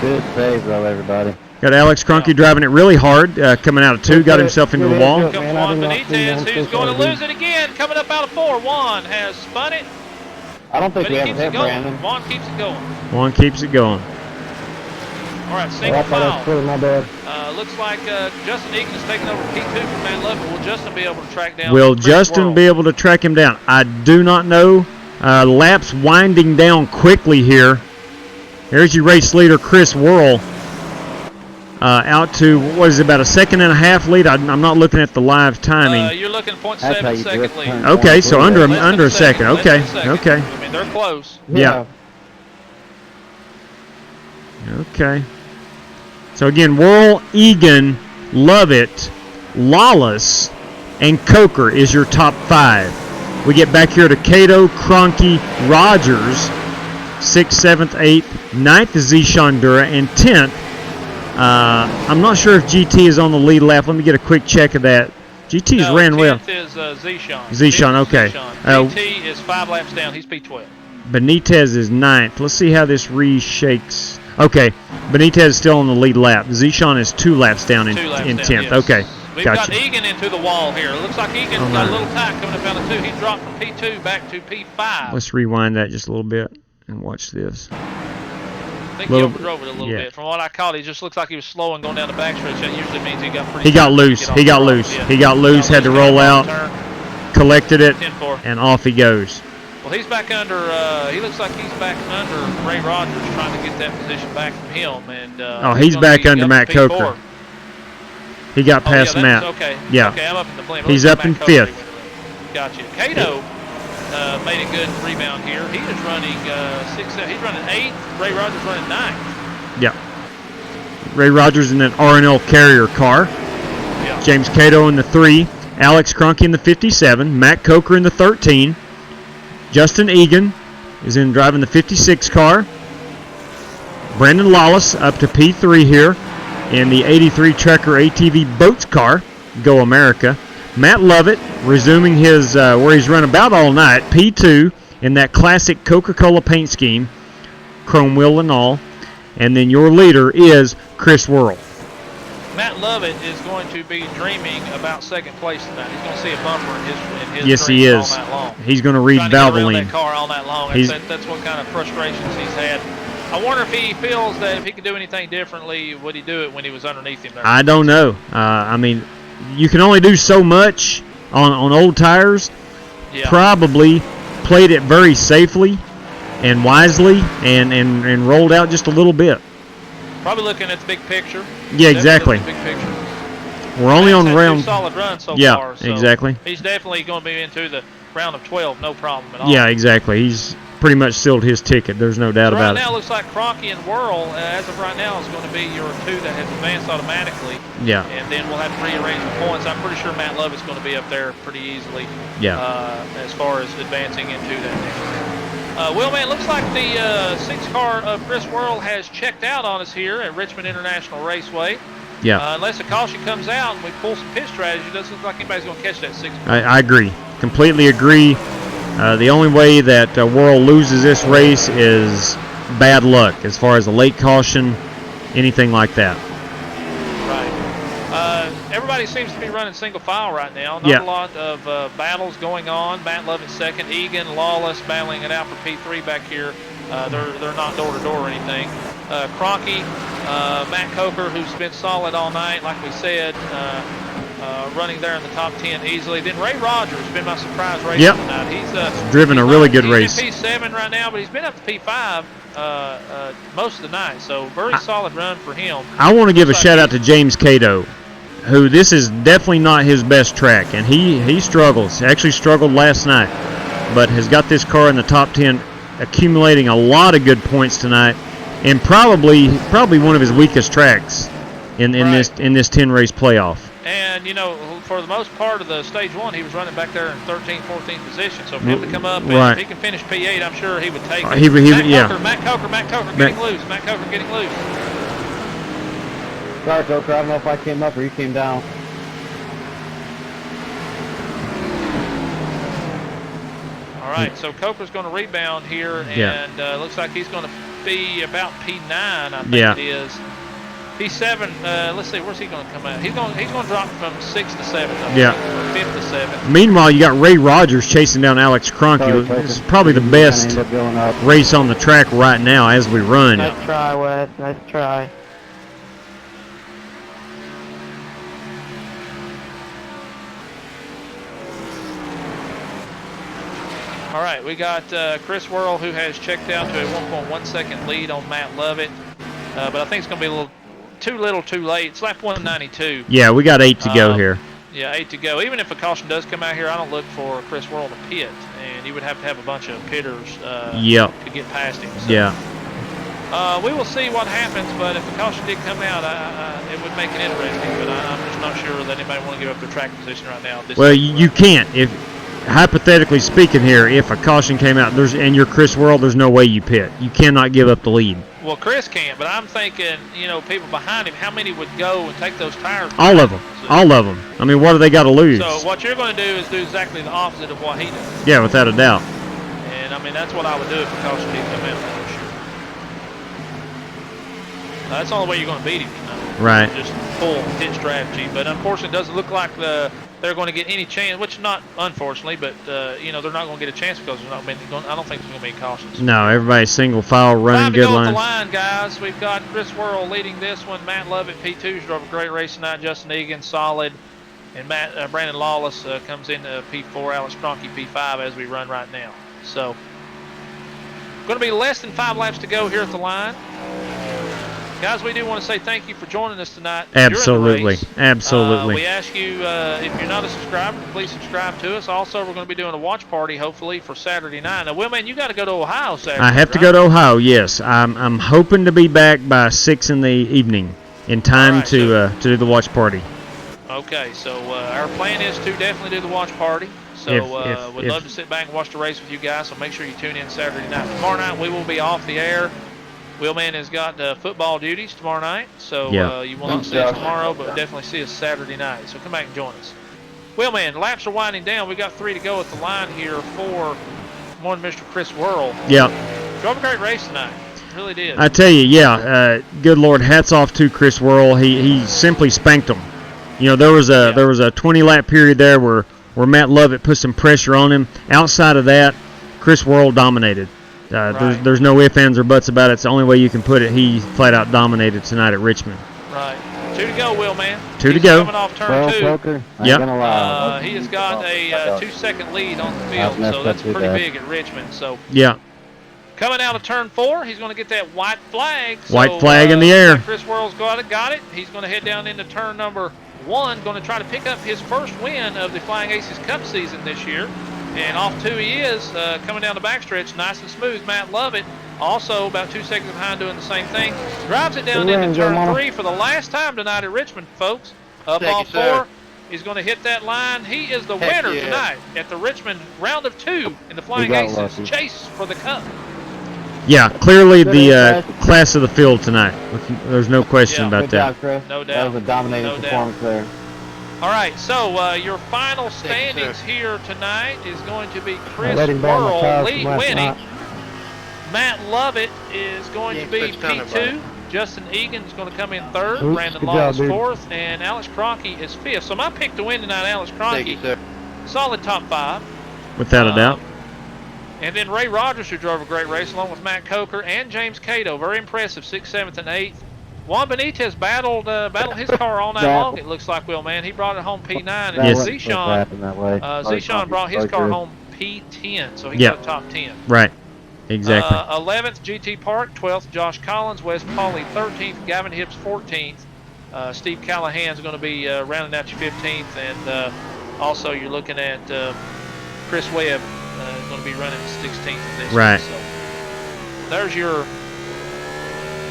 Good save, though, everybody. Got Alex Cronky driving it really hard, coming out of 2, got himself into the wall. Here comes Juan Benitez, who's going to lose it again, coming up out of 4. Juan has spun it. I don't think But we he have keeps hit it going. Brandon. Juan keeps it going. Juan keeps it going. All right, single foul. My bad. Looks like Justin Egan is taking over P2 from Matt Lovett. Will Justin be able to track down? Will Chris Justin Worrell? be able to track him down? I do not know. Laps winding down quickly here. There's your race leader, Chris Worrell. Out to, what is it, about a 1.5 lead? I'm not looking at the live timing. You're looking at That's how 0.7 you second drift lead. turn. Okay, so under Less a second. less Okay, than a second. okay. I mean, they're close. Yeah. Okay. So again, Worrell, Egan, Lovett, Lawless, and Coker is your top 5. We get back here to Cato, Cronky, Rogers, 6th, 7th, 8th, 9th is Zishan Dura, and 10th. I'm not sure if GT is on the lead lap. Let me get a quick check of that. GT's ran well. 10th is Zishan. Zishan, okay. GT is 5 laps down. He's P12. Benitez is 9th. Let's see how this reshakes. Okay, Benitez is still on the lead lap. Zishan is 2 laps down in 10th. Yes. Okay, We've gotcha. got Egan into the wall here. It looks like Egan's got a little tight coming up out of 2. He dropped from P2 back to P5. Let's rewind that just a little bit and watch this. I think he overdrove it a little bit. From what I caught, he just looks like he was slow and going down the backstretch. That usually means he got pretty. He got loose. He got loose. He got loose. Had to roll out. Collected it, and off he goes. Well, he's back under. He looks like he's back under Ray Rogers, trying to get that position back from him. And he's back under Matt Coker. He got past Matt. Okay. Yeah. Okay, I'm up in the blame. He's up in 5th. Gotcha. Cato made a good rebound here. He is running 6th. He's running 8th. Ray Rogers running 9th. Yeah. Ray Rogers in an R&L Carrier car. Yeah. James Cato in the 3. Alex Cronky in the 57. Matt Coker in the 13. Justin Egan is in driving the 56 car. Brandon Lawless up to P3 here in the 83 Trekker ATV Boats car. Go America. Matt Lovett resuming his where he's run about all night. P2 in that classic Coca-Cola paint scheme, chrome wheel and all. And then your leader is Chris Worrell. Matt Lovett is going to be dreaming about 2nd place tonight. He's going to see a bumper in his yes, he dreams is. all night long. He's going to read Valvoline. That car all night long. That's what kind of frustrations he's had. I wonder if he feels that if he could do anything differently, would he do it when he was underneath him there? I don't know. I mean, you can only do so much on old tires. Yeah. Probably played it very safely and wisely and rolled out just a little bit. Probably looking at the big picture. Yeah, exactly. Big picture. We're only on round. 2 solid runs so yeah, far. So exactly. He's definitely going to be into the round of 12, no problem at all. Yeah, exactly. He's pretty much sealed his ticket. There's no doubt about it. Right now, looks like Cronky and Worrell, as of right now, is going to be your 2 that has advanced automatically. Yeah. And then we'll have to rearrange the points. I'm pretty sure Matt Lovett's going to be up there pretty easily. Yeah. As far as advancing into that next round. Well, man, looks like the 6 car of Chris Worrell has checked out on us here at Richmond International Raceway. Yeah. Unless a caution comes out and we pull some pit strategy, it doesn't look like anybody's going to catch that 6 car. I agree. Completely agree. The only way that Worrell loses this race is bad luck as far as a late caution, anything like that. Right. Everybody seems to be running single file right now. Not a lot of battles going on. Matt Lovett second, Egan, Lawless battling it out for P3 back here. They're not door to door or anything. Cronky, Matt Coker, who's been solid all night, like we said, running there in the top 10 easily. Then Ray Rogers has been my surprise racer tonight. He's driven a really good race. He's in P7 right now, but he's been up to P5 most of the night, so very solid run for him. I want to give a shout out to James Cato, who this is definitely not his best track, and he struggles. Actually struggled last night, but has got this car in the top 10, accumulating a lot of good points tonight, and probably one of his weakest tracks in this 10 race playoff. And you know, for the most part of the stage 1, he was running back there in 13th, 14th position. So for him to come up and if he can finish P8, I'm sure he would take it. Matt Coker getting loose. Matt Coker getting loose. Sorry, Coker. I don't know if I came up or you came down. All right, so Coker's going to rebound here, and looks like he's going to be about P9, I think it is. P7, let's see, where's he going to come out? He's going to drop from 6 to 7, I think, or 5th to 7. Meanwhile, you got Ray Rogers chasing down Alex Cronky. This is probably the best race on the track right now as we run. Nice try, Wes. Nice try. All right, we got Chris Worrell, who has checked out to a 1.1 second lead on Matt Lovett, but I think it's going to be a little too late. It's lap 192. Yeah, we got 8 to go here. Yeah, 8 to go. Even if a caution does come out here, I don't look for Chris Worrell to pit, and you would have to have a bunch of pitters to get past him. So, we will see what happens, but if a caution did come out, it would make it interesting, but I'm just not sure that anybody want to give up their track position right now. Well, you can't. If hypothetically speaking here, if a caution came out and you're Chris Worrell, there's no way you pit. You cannot give up the lead. Well, Chris can't, but I'm thinking, you know, people behind him, how many would go and take those tires? All of them. All of them. I mean, what do they got to lose? So what you're going to do is do exactly the opposite of what he does. Yeah, without a doubt. And, I mean, that's what I would do if a caution did come out, for sure. That's the only way you're going to beat him, you know. Right. Just full pit strategy. But, unfortunately, it doesn't look like they're going to get any chance, which not unfortunately, but you know, they're not going to get a chance because there's not been, I don't think there's going to be cautions. No, everybody's single file running good lines. 5 to go at the line, guys. We've got Chris Worrell leading this one. Matt Lovett P2's drove a great race tonight. Justin Egan solid, and Brandon Lawless comes in P4. Alex Cronky P5 as we run right now. So, going to be less than 5 laps to go here at the line. Guys, we do want to say thank you for joining us tonight. Absolutely. Absolutely. We ask you, if you're not a subscriber, please subscribe to us. Also, we're going to be doing a watch party, hopefully, for Saturday night. Now, Will, man, you got to go to Ohio Saturday, I have to go to Ohio, yes. I'm hoping to be back by 6 in the evening in time to do the watch party. Okay, so our plan is to definitely do the watch party. So we'd love to sit back and watch the race with you guys, so make sure you tune in Saturday night. Tomorrow night, we will be off the air. Wheelman has got football duties tomorrow night, so you will not see us tomorrow, but definitely see us Saturday night. So come back and join us. Wheelman, laps are winding down. We got 3 to go at the line here for one Mr. Chris Worrell. Yeah. Drove a great race tonight. Really did. I tell you, good Lord, hats off to Chris Worrell. He simply spanked them. You know, there was a 20-lap period there where Matt Lovett put some pressure on him. Outside of that, Chris Worrell dominated. There's no ifs, ands, or buts about it. It's the only way you can put it. He flat out dominated tonight at Richmond. Right. 2 to go, Will, man. 2 to go. Coming off turn 2. Poker, he has got a 2-second lead on the field, so that's pretty big at Richmond. So coming out of turn 4, he's going to get that white flag. White flag in the air. Chris Worrell's got it. He's going to head down into turn number 1, going to try to pick up his first win of the Flying Aces Cup season this year. And off 2 he is, coming down the backstretch, nice and smooth. Matt Lovett, also about 2 seconds behind, doing the same thing. Drives it down into turn 3 for the last time tonight at Richmond, folks. Up off 4. is going to hit that line. He is the Heck winner yeah. tonight at the Richmond round of 2 in the Flying got Aces lucky. chase for the cup. Yeah, clearly Good the guys. class of the field tonight. There's no question Yeah. about Good that. job, Chris. No That doubt. was a dominating No doubt. performance there. All right, so your final Thank you, standings sir. here tonight is going to be Chris Letting down my Worrell tires from last winning. night. Matt Lovett is going You to ain't be switched on P2. it, Justin Egan is going to come in 3rd. Oops, Brandon good job, Lawless dude. 4th. And Alex Cronky is 5th. So my pick to win tonight, Alex Thank you, Cronky, sir. solid top 5. Without a doubt. And then Ray Rogers, who drove a great race, along with Matt Coker and James Cato. Very impressive, 6th, 7th, and 8th. Juan Benitez battled his car all night long, it looks like, Will, man. He brought it home P9. And Yes. Wasn't supposed to Zishan, happen that way. Zishan brought his car home P10, so he Yeah. got a top 10. Right. Exactly. 11th, GT Park. 12th, Josh Collins. Wes Pauley, 13th. Gavin Hibbs, 14th. Steve Callahan's going to be rounding out your 15th. And also you're looking at Chris Webb going to be running 16th of this. Right. So there's your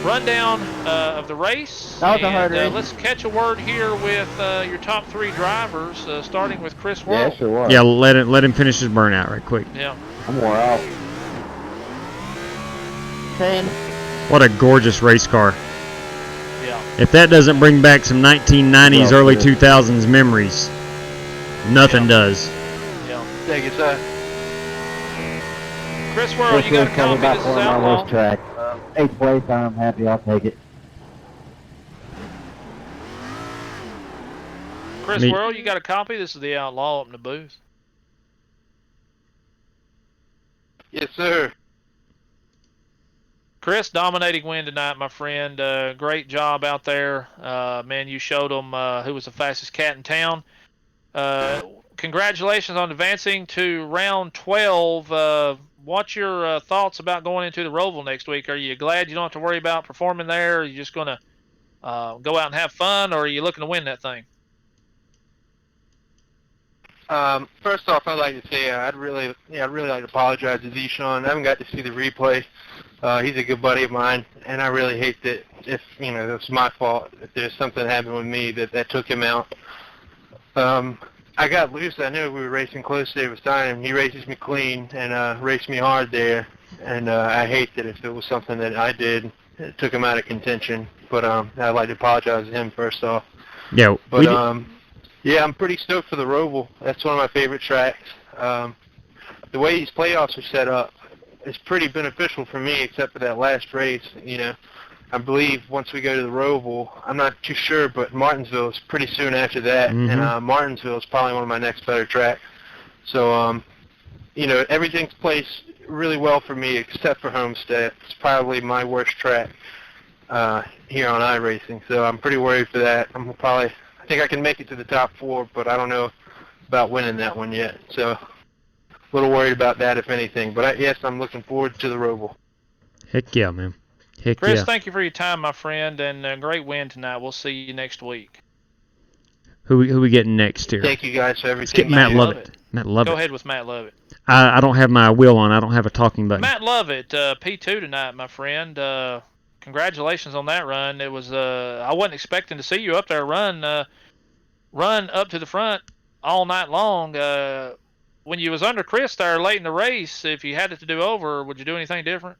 rundown of the race. That was a hard race. Let's catch a word here with your top 3 drivers, starting with Chris Yeah, Worrell. it sure was. Yeah, let him finish his burnout right quick. Yeah. I'm wore out. 10. What a gorgeous race car. Yeah. If that doesn't bring back some 1990s, Well, early good. 2000s memories, nothing does. Yeah. Thank you, sir. Chris Worrell, you got a copy. This is on my Outlaw. worst track. 8th place, I'm happy. I'll take it. Chris Me- Worrell, you got a copy. This is the Outlaw up in the booth. Yes, sir. Chris, dominating win tonight, my friend. Great job out there. Man, you showed them who was the fastest cat in town. Congratulations on advancing to round 12. What's your thoughts about going into the Roval next week? Are you glad you don't have to worry about performing there? Are you just going to go out and have fun, or are you looking to win that thing? First off, I'd like to say I'd really like to apologize to Zishan. I haven't got to see the replay. He's a good buddy of mine, and I really hate that if it's my fault if there's something happened with me that took him out. I got loose. I knew we were racing close there with Steinem. He races me clean and raced me hard there, and I hate that if it was something that I did, it took him out of contention. But I'd like to apologize to him first off. Yeah, But yeah, I'm pretty stoked for the Roval. That's one of my favorite tracks. The way these playoffs are set up is pretty beneficial for me, except for that last race. I believe once we go to the Roval, I'm not too sure, but Martinsville is pretty soon after that, and Martinsville is probably one of my next better tracks. So, everything's placed really well for me except for Homestead. It's probably my worst track here on iRacing, so I'm pretty worried for that. I think I can make it to the top 4, but I don't know about winning that one yet. So, a little worried about that, if anything. But yes, I'm looking forward to the Roval. Heck yeah, man. Heck Chris, yeah. thank you for your time, my friend, and great win tonight. We'll see you next week. Who we getting next here? Thank you guys for Let's get everything. Matt you do. Lovett. Matt Lovett. Go ahead with Matt Lovett. I don't have my wheel on. I don't have a talking button. Matt Lovett, P2 tonight, my friend. Congratulations on that run. It was I wasn't expecting to see you up there run up to the front all night long. When you was under Chris there late in the race, if you had it to do over, would you do anything different?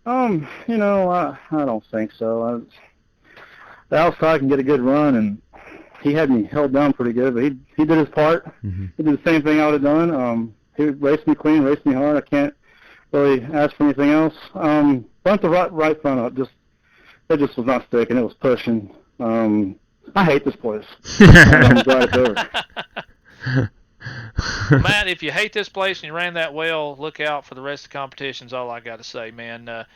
I don't think so. The outside can get a good run, and he had me held down pretty good, but he did his part. Mm-hmm. He did the same thing I would have done. He raced me clean, raced me hard. I can't really ask for anything else. Bumped the right front up. It just was not sticking. It was pushing. I hate this place. I'm glad it's over. Matt, if you hate this place and you ran that well, look out for the rest of the competitions. All I got to say, man.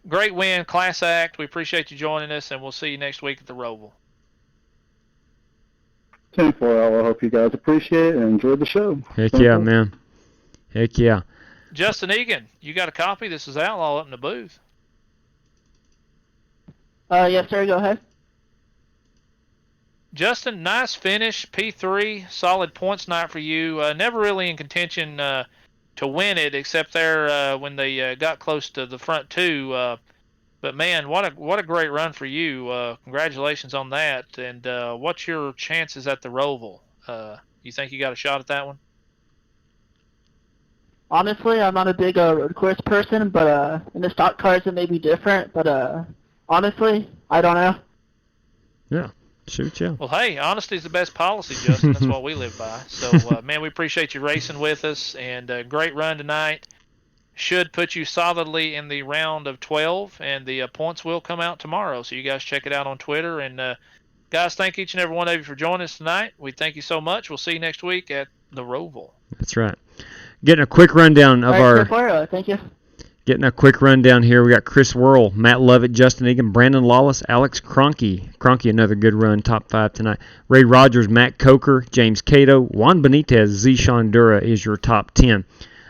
Great win, class act. We appreciate you joining us, and we'll see you next week at the Roval. 10-4, I hope you guys appreciate it and enjoyed the show. Heck yeah, man. Heck yeah. Justin Egan, you got a copy? This is Outlaw up in the booth. Yes, sir. Go ahead. Justin, nice finish, P3, solid points night for you. Never really in contention to win it, except there when they got close to the front two. But man, what a great run for you. Congratulations on that. And what's your chances at the Roval? You think you got a shot at that one? Honestly, I'm not a big road course person, but in the stock cars it may be different. But honestly, I don't know. Yeah. Shoot, yeah. Well, hey, honesty's the best policy, Justin. That's what we live by. So, man, we appreciate you racing with us, and great run tonight. Should put you solidly in the round of 12, and the points will come out tomorrow. So you guys check it out on Twitter. And, guys, thank each and every one of you for joining us tonight. We thank you so much. We'll see you next week at the Roval. That's right. Getting a quick rundown of Thank you. Getting a quick rundown here. We got Chris Worrell, Matt Lovett, Justin Egan, Brandon Lawless, Alex Cronky. Cronky, another good run, top 5 tonight. Ray Rogers, Matt Coker, James Cato, Juan Benitez, Zishan Dura is your top 10.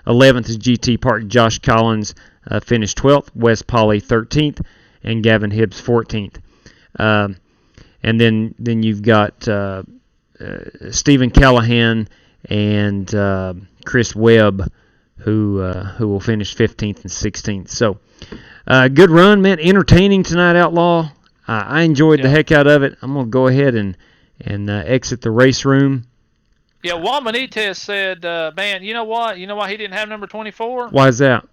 11th is GT Park. Josh Collins finished 12th. Wes Polly 13th, and Gavin Hibbs 14th. And then you've got Stephen Callahan and Chris Webb, who will finish 15th and 16th. So, good run, man. Entertaining tonight, Outlaw. I enjoyed the heck out of it. I'm gonna go ahead and exit the race room. Yeah, Juan Benitez said, man, you know what? You know why he didn't have number 24? Why is that?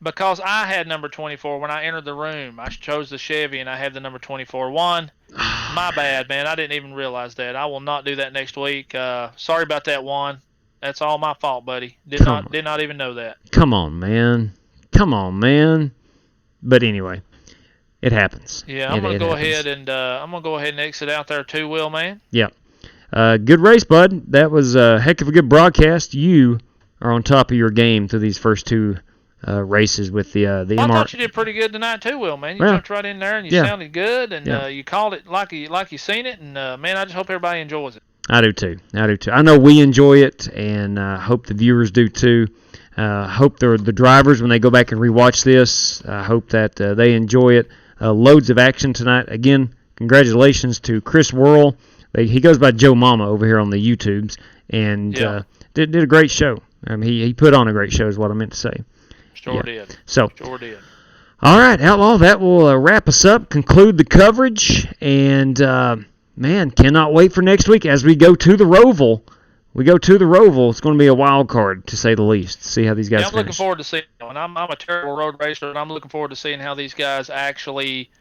Because I had number 24 when I entered the room. I chose the Chevy, and I had the number 24. Juan, my bad, man. I didn't even realize that. I will not do that next week. Sorry about that, Juan. That's all my fault, buddy. Did not even know that. Come on, man. But anyway, it happens. Yeah, I'm gonna go ahead and exit out there too, Will, man. Yeah. Good race, bud. That was a heck of a good broadcast. You are on top of your game through these first 2 races with the MR. I thought you did pretty good tonight too, Will, man. You jumped right in there and you sounded good, and you called it like you seen it, and man, I just hope everybody enjoys it. I do too. I know we enjoy it, and hope the viewers do too. Hope the drivers, when they go back and rewatch this, hope that they enjoy it. Loads of action tonight. Again, congratulations to Chris Worrell. He goes by Joe Mama over here on the YouTubes, and did a great show. I mean, he put on a great show is what I meant to say. Sure did. All right, Outlaw, that will wrap us up, conclude the coverage, and man, cannot wait for next week as we go to the Roval. It's going to be a wild card, to say the least. See how these guys I'm looking forward to seeing it. I'm a terrible road racer, and I'm looking forward to seeing how these guys actually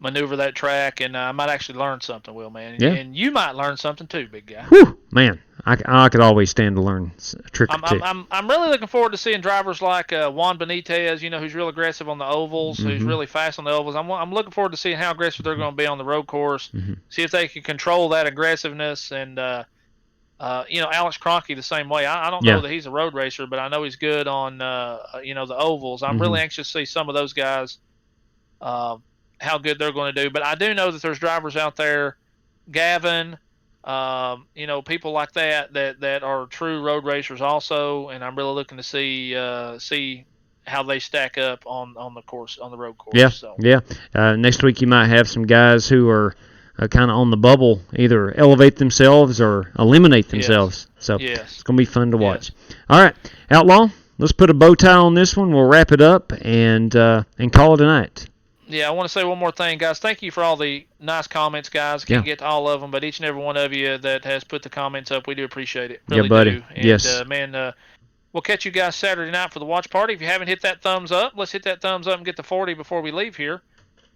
maneuver that track, and I might actually learn something, Will, man. Yeah. And you might learn something too, big guy. Whew, man, I could always stand to learn a trick or two. I'm really looking forward to seeing drivers like Juan Benitez, who's real aggressive on the ovals, who's really fast on the ovals. I'm looking forward to seeing how aggressive they're going to be on the road course, see if they can control that aggressiveness, and Alex Cronky the same way. I don't know that he's a road racer, but I know he's good on the ovals. I'm really anxious to see some of those guys, how good they're going to do. But I do know that there's drivers out there, Gavin, people like that are true road racers also, and I'm really looking to see how they stack up on the course, on the road course. Next week you might have some guys who are kind of on the bubble, either elevate themselves or eliminate themselves. So it's going to be fun to watch. All right, Outlaw, let's put a bow tie on this one. We'll wrap it up and call it a night. Yeah, I want to say one more thing, guys. Thank you for all the nice comments, guys. Can't get to all of them, but each and every one of you that has put the comments up, we do appreciate it. Really buddy. do. And, yes. Man, we'll catch you guys Saturday night for the watch party. If you haven't hit that thumbs up, let's hit that thumbs up and get to 40 before we leave here.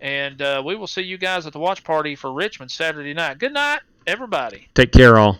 And we will see you guys at the watch party for Richmond Saturday night. Good night, everybody. Take care, all.